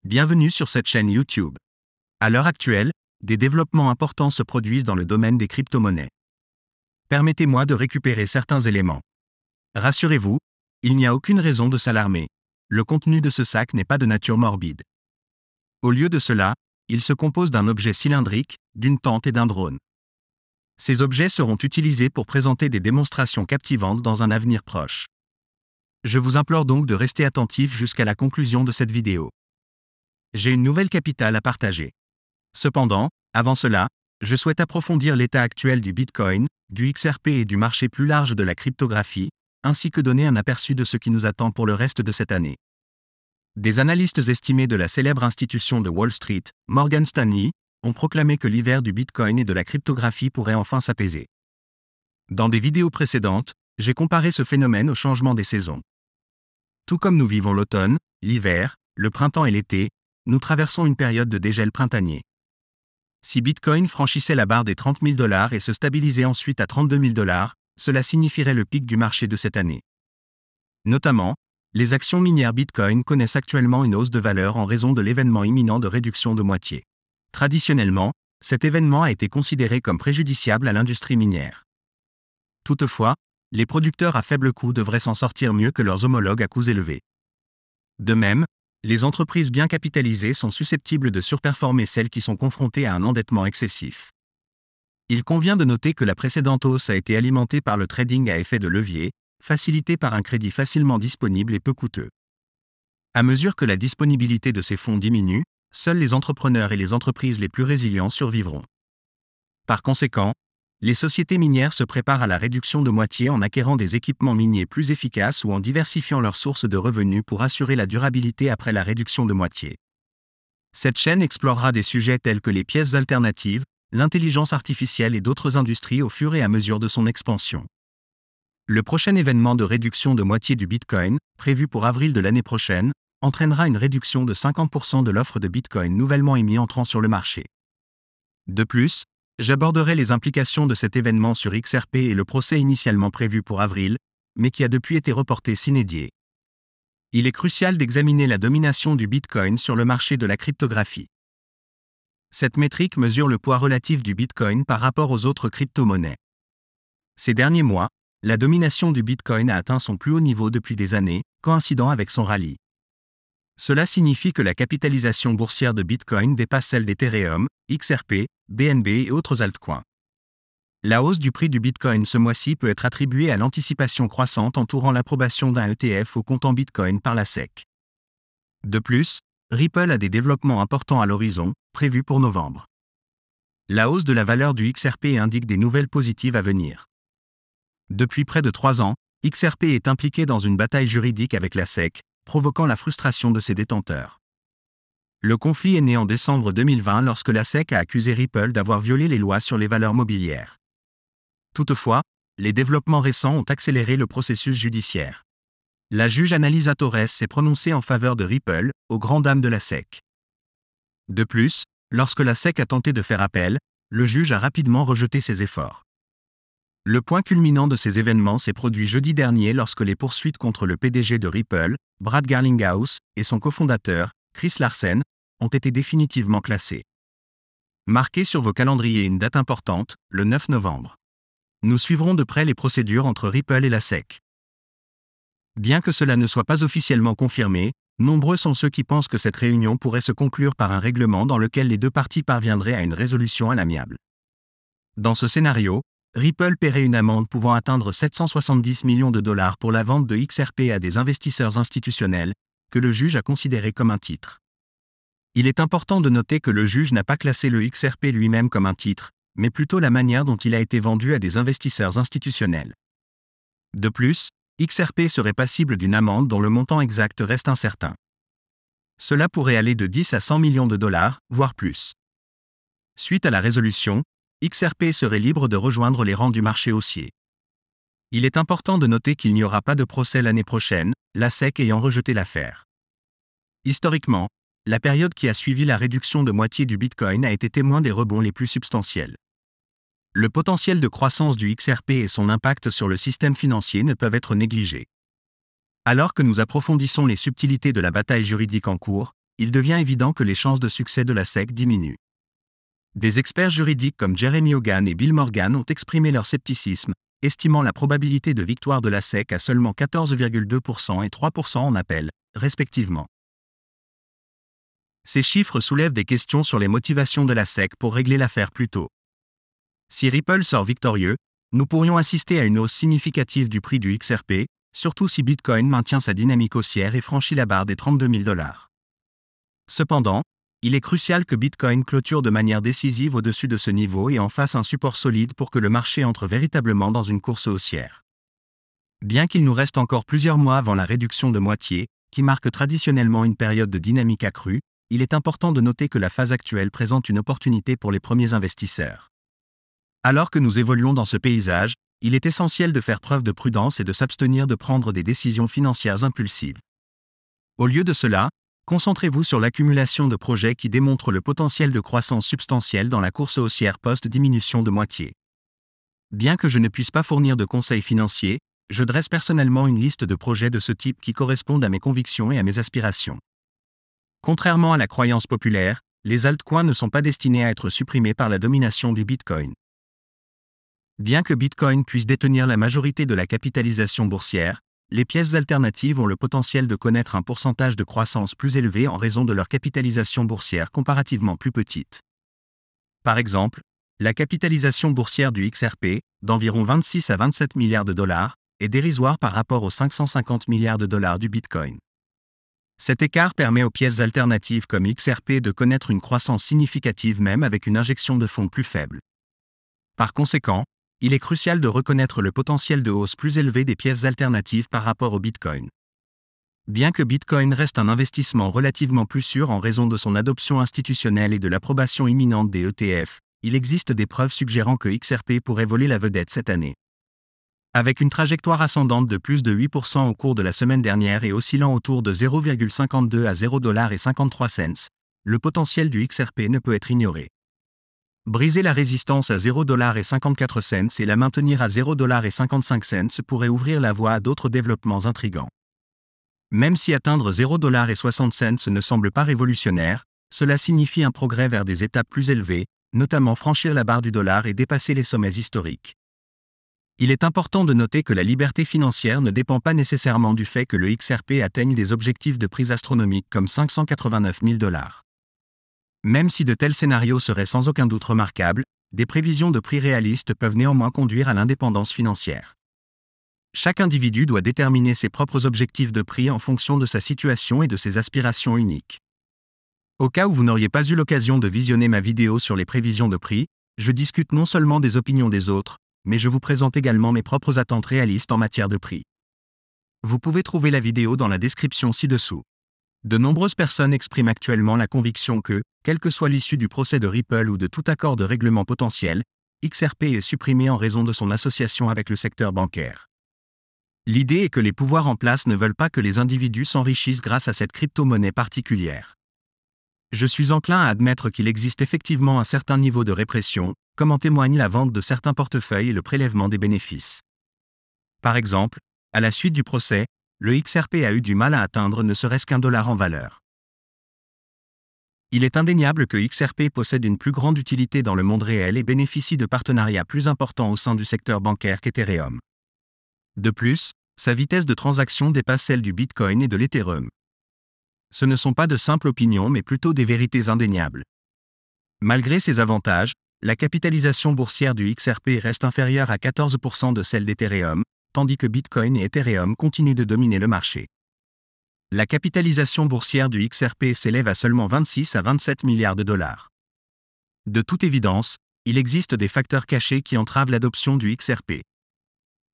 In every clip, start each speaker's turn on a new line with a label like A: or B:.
A: Bienvenue sur cette chaîne YouTube. À l'heure actuelle, des développements importants se produisent dans le domaine des crypto-monnaies. Permettez-moi de récupérer certains éléments. Rassurez-vous, il n'y a aucune raison de s'alarmer. Le contenu de ce sac n'est pas de nature morbide. Au lieu de cela, il se compose d'un objet cylindrique, d'une tente et d'un drone. Ces objets seront utilisés pour présenter des démonstrations captivantes dans un avenir proche. Je vous implore donc de rester attentif jusqu'à la conclusion de cette vidéo. J'ai une nouvelle capitale à partager. Cependant, avant cela, je souhaite approfondir l'état actuel du Bitcoin, du XRP et du marché plus large de la cryptographie, ainsi que donner un aperçu de ce qui nous attend pour le reste de cette année. Des analystes estimés de la célèbre institution de Wall Street, Morgan Stanley, ont proclamé que l'hiver du Bitcoin et de la cryptographie pourrait enfin s'apaiser. Dans des vidéos précédentes, j'ai comparé ce phénomène au changement des saisons. Tout comme nous vivons l'automne, l'hiver, le printemps et l'été, nous traversons une période de dégel printanier. Si Bitcoin franchissait la barre des 30 000 $ et se stabilisait ensuite à 32 000 $, cela signifierait le pic du marché de cette année. Notamment, les actions minières Bitcoin connaissent actuellement une hausse de valeur en raison de l'événement imminent de réduction de moitié. Traditionnellement, cet événement a été considéré comme préjudiciable à l'industrie minière. Toutefois, les producteurs à faible coût devraient s'en sortir mieux que leurs homologues à coûts élevés. De même, les entreprises bien capitalisées sont susceptibles de surperformer celles qui sont confrontées à un endettement excessif. Il convient de noter que la précédente hausse a été alimentée par le trading à effet de levier, facilité par un crédit facilement disponible et peu coûteux. À mesure que la disponibilité de ces fonds diminue, seuls les entrepreneurs et les entreprises les plus résilients survivront. Par conséquent, les sociétés minières se préparent à la réduction de moitié en acquérant des équipements miniers plus efficaces ou en diversifiant leurs sources de revenus pour assurer la durabilité après la réduction de moitié. Cette chaîne explorera des sujets tels que les pièces alternatives, l'intelligence artificielle et d'autres industries au fur et à mesure de son expansion. Le prochain événement de réduction de moitié du Bitcoin, prévu pour avril de l'année prochaine, entraînera une réduction de 50% de l'offre de Bitcoin nouvellement émis entrant sur le marché. De plus, j'aborderai les implications de cet événement sur XRP et le procès initialement prévu pour avril, mais qui a depuis été reporté sine die. Il est crucial d'examiner la domination du Bitcoin sur le marché de la cryptographie. Cette métrique mesure le poids relatif du Bitcoin par rapport aux autres crypto-monnaies. Ces derniers mois, la domination du Bitcoin a atteint son plus haut niveau depuis des années, coïncidant avec son rallye. Cela signifie que la capitalisation boursière de Bitcoin dépasse celle d'Ethereum, XRP, BNB et autres altcoins. La hausse du prix du Bitcoin ce mois-ci peut être attribuée à l'anticipation croissante entourant l'approbation d'un ETF au comptant Bitcoin par la SEC. De plus, Ripple a des développements importants à l'horizon, prévus pour novembre. La hausse de la valeur du XRP indique des nouvelles positives à venir. Depuis près de 3 ans, XRP est impliqué dans une bataille juridique avec la SEC, provoquant la frustration de ses détenteurs. Le conflit est né en décembre 2020 lorsque la SEC a accusé Ripple d'avoir violé les lois sur les valeurs mobilières. Toutefois, les développements récents ont accéléré le processus judiciaire. La juge Annalisa Torres s'est prononcée en faveur de Ripple, aux grandes dames de la SEC. De plus, lorsque la SEC a tenté de faire appel, le juge a rapidement rejeté ses efforts. Le point culminant de ces événements s'est produit jeudi dernier lorsque les poursuites contre le PDG de Ripple, Brad Garlinghouse, et son cofondateur, Chris Larsen, ont été définitivement classées. Marquez sur vos calendriers une date importante, le 9 novembre. Nous suivrons de près les procédures entre Ripple et la SEC. Bien que cela ne soit pas officiellement confirmé, nombreux sont ceux qui pensent que cette réunion pourrait se conclure par un règlement dans lequel les deux parties parviendraient à une résolution à l'amiable. Dans ce scénario, Ripple paierait une amende pouvant atteindre 770 millions de dollars pour la vente de XRP à des investisseurs institutionnels, que le juge a considéré comme un titre. Il est important de noter que le juge n'a pas classé le XRP lui-même comme un titre, mais plutôt la manière dont il a été vendu à des investisseurs institutionnels. De plus, XRP serait passible d'une amende dont le montant exact reste incertain. Cela pourrait aller de 10 à 100 millions de dollars, voire plus. Suite à la résolution, XRP serait libre de rejoindre les rangs du marché haussier. Il est important de noter qu'il n'y aura pas de procès l'année prochaine, la SEC ayant rejeté l'affaire. Historiquement, la période qui a suivi la réduction de moitié du Bitcoin a été témoin des rebonds les plus substantiels. Le potentiel de croissance du XRP et son impact sur le système financier ne peuvent être négligés. Alors que nous approfondissons les subtilités de la bataille juridique en cours, il devient évident que les chances de succès de la SEC diminuent. Des experts juridiques comme Jeremy Hogan et Bill Morgan ont exprimé leur scepticisme, estimant la probabilité de victoire de la SEC à seulement 14,2% et 3% en appel, respectivement. Ces chiffres soulèvent des questions sur les motivations de la SEC pour régler l'affaire plus tôt. Si Ripple sort victorieux, nous pourrions assister à une hausse significative du prix du XRP, surtout si Bitcoin maintient sa dynamique haussière et franchit la barre des 32 000 $. Cependant, il est crucial que Bitcoin clôture de manière décisive au-dessus de ce niveau et en fasse un support solide pour que le marché entre véritablement dans une course haussière. Bien qu'il nous reste encore plusieurs mois avant la réduction de moitié, qui marque traditionnellement une période de dynamique accrue, il est important de noter que la phase actuelle présente une opportunité pour les premiers investisseurs. Alors que nous évoluons dans ce paysage, il est essentiel de faire preuve de prudence et de s'abstenir de prendre des décisions financières impulsives. Au lieu de cela, concentrez-vous sur l'accumulation de projets qui démontrent le potentiel de croissance substantielle dans la course haussière post-diminution de moitié. Bien que je ne puisse pas fournir de conseils financiers, je dresse personnellement une liste de projets de ce type qui correspondent à mes convictions et à mes aspirations. Contrairement à la croyance populaire, les altcoins ne sont pas destinés à être supprimés par la domination du Bitcoin. Bien que Bitcoin puisse détenir la majorité de la capitalisation boursière, les pièces alternatives ont le potentiel de connaître un pourcentage de croissance plus élevé en raison de leur capitalisation boursière comparativement plus petite. Par exemple, la capitalisation boursière du XRP, d'environ 26 à 27 milliards de dollars, est dérisoire par rapport aux 550 milliards de dollars du Bitcoin. Cet écart permet aux pièces alternatives comme XRP de connaître une croissance significative même avec une injection de fonds plus faible. Par conséquent, il est crucial de reconnaître le potentiel de hausse plus élevé des pièces alternatives par rapport au Bitcoin. Bien que Bitcoin reste un investissement relativement plus sûr en raison de son adoption institutionnelle et de l'approbation imminente des ETF, il existe des preuves suggérant que XRP pourrait voler la vedette cette année. Avec une trajectoire ascendante de plus de 8% au cours de la semaine dernière et oscillant autour de 0,52 à 0,53 $, le potentiel du XRP ne peut être ignoré. Briser la résistance à 0,54 $ et la maintenir à 0,55 $ pourrait ouvrir la voie à d'autres développements intrigants. Même si atteindre 0,60 $ ne semble pas révolutionnaire, cela signifie un progrès vers des étapes plus élevées, notamment franchir la barre du dollar et dépasser les sommets historiques. Il est important de noter que la liberté financière ne dépend pas nécessairement du fait que le XRP atteigne des objectifs de prix astronomiques comme 589 000 $. Même si de tels scénarios seraient sans aucun doute remarquables, des prévisions de prix réalistes peuvent néanmoins conduire à l'indépendance financière. Chaque individu doit déterminer ses propres objectifs de prix en fonction de sa situation et de ses aspirations uniques. Au cas où vous n'auriez pas eu l'occasion de visionner ma vidéo sur les prévisions de prix, je discute non seulement des opinions des autres, mais je vous présente également mes propres attentes réalistes en matière de prix. Vous pouvez trouver la vidéo dans la description ci-dessous. De nombreuses personnes expriment actuellement la conviction que, quelle que soit l'issue du procès de Ripple ou de tout accord de règlement potentiel, XRP est supprimé en raison de son association avec le secteur bancaire. L'idée est que les pouvoirs en place ne veulent pas que les individus s'enrichissent grâce à cette crypto-monnaie particulière. Je suis enclin à admettre qu'il existe effectivement un certain niveau de répression, comme en témoigne la vente de certains portefeuilles et le prélèvement des bénéfices. Par exemple, à la suite du procès, le XRP a eu du mal à atteindre ne serait-ce qu'1 $ en valeur. Il est indéniable que XRP possède une plus grande utilité dans le monde réel et bénéficie de partenariats plus importants au sein du secteur bancaire qu'Ethereum. De plus, sa vitesse de transaction dépasse celle du Bitcoin et de l'Ethereum. Ce ne sont pas de simples opinions mais plutôt des vérités indéniables. Malgré ces avantages, la capitalisation boursière du XRP reste inférieure à 14% de celle d'Ethereum, tandis que Bitcoin et Ethereum continuent de dominer le marché. La capitalisation boursière du XRP s'élève à seulement 26 à 27 milliards de dollars. De toute évidence, il existe des facteurs cachés qui entravent l'adoption du XRP.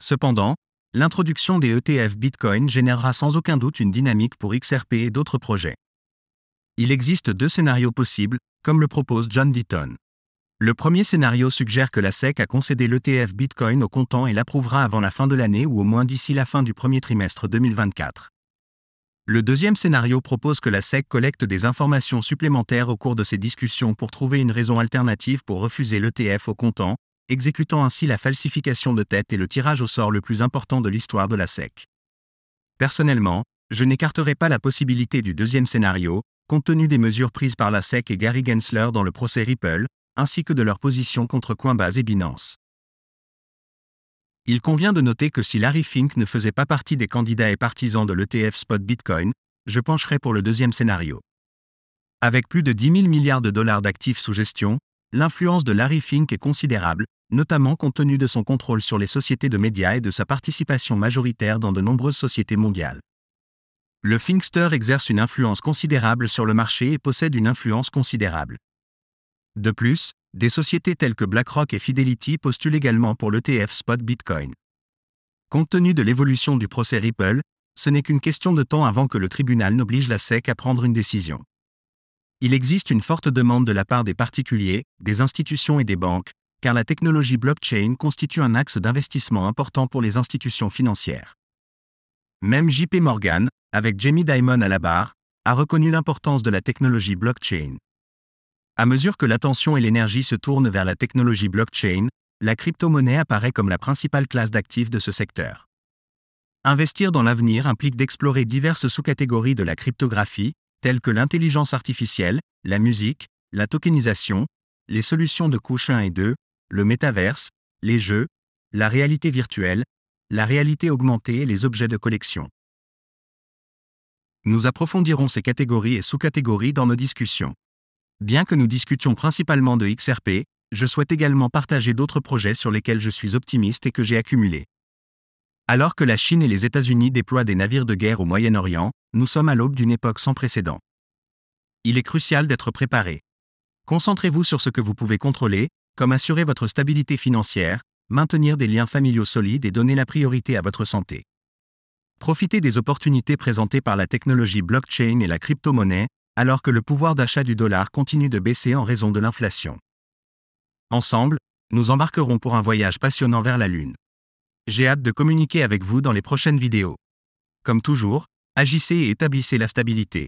A: Cependant, l'introduction des ETF Bitcoin générera sans aucun doute une dynamique pour XRP et d'autres projets. Il existe deux scénarios possibles, comme le propose John Deaton. Le premier scénario suggère que la SEC a concédé l'ETF Bitcoin au comptant et l'approuvera avant la fin de l'année ou au moins d'ici la fin du premier trimestre 2024. Le deuxième scénario propose que la SEC collecte des informations supplémentaires au cours de ces discussions pour trouver une raison alternative pour refuser l'ETF au comptant, exécutant ainsi la falsification de tête et le tirage au sort le plus important de l'histoire de la SEC. Personnellement, je n'écarterai pas la possibilité du deuxième scénario, compte tenu des mesures prises par la SEC et Gary Gensler dans le procès Ripple, ainsi que de leur position contre Coinbase et Binance. Il convient de noter que si Larry Fink ne faisait pas partie des candidats et partisans de l'ETF Spot Bitcoin, je pencherais pour le deuxième scénario. Avec plus de 10 000 milliards de dollars d'actifs sous gestion, l'influence de Larry Fink est considérable, notamment compte tenu de son contrôle sur les sociétés de médias et de sa participation majoritaire dans de nombreuses sociétés mondiales. Le Finkster exerce une influence considérable sur le marché et possède une influence considérable. De plus, des sociétés telles que BlackRock et Fidelity postulent également pour l'ETF Spot Bitcoin. Compte tenu de l'évolution du procès Ripple, ce n'est qu'une question de temps avant que le tribunal n'oblige la SEC à prendre une décision. Il existe une forte demande de la part des particuliers, des institutions et des banques, car la technologie blockchain constitue un axe d'investissement important pour les institutions financières. Même JP Morgan, avec Jamie Dimon à la barre, a reconnu l'importance de la technologie blockchain. À mesure que l'attention et l'énergie se tournent vers la technologie blockchain, la crypto-monnaie apparaît comme la principale classe d'actifs de ce secteur. Investir dans l'avenir implique d'explorer diverses sous-catégories de la cryptographie, telles que l'intelligence artificielle, la musique, la tokenisation, les solutions de couche 1 et 2, le métaverse, les jeux, la réalité virtuelle, la réalité augmentée et les objets de collection. Nous approfondirons ces catégories et sous-catégories dans nos discussions. Bien que nous discutions principalement de XRP, je souhaite également partager d'autres projets sur lesquels je suis optimiste et que j'ai accumulés. Alors que la Chine et les États-Unis déploient des navires de guerre au Moyen-Orient, nous sommes à l'aube d'une époque sans précédent. Il est crucial d'être préparé. Concentrez-vous sur ce que vous pouvez contrôler, comme assurer votre stabilité financière, maintenir des liens familiaux solides et donner la priorité à votre santé. Profitez des opportunités présentées par la technologie blockchain et la crypto-monnaie, alors que le pouvoir d'achat du dollar continue de baisser en raison de l'inflation. Ensemble, nous embarquerons pour un voyage passionnant vers la Lune. J'ai hâte de communiquer avec vous dans les prochaines vidéos. Comme toujours, agissez et établissez la stabilité.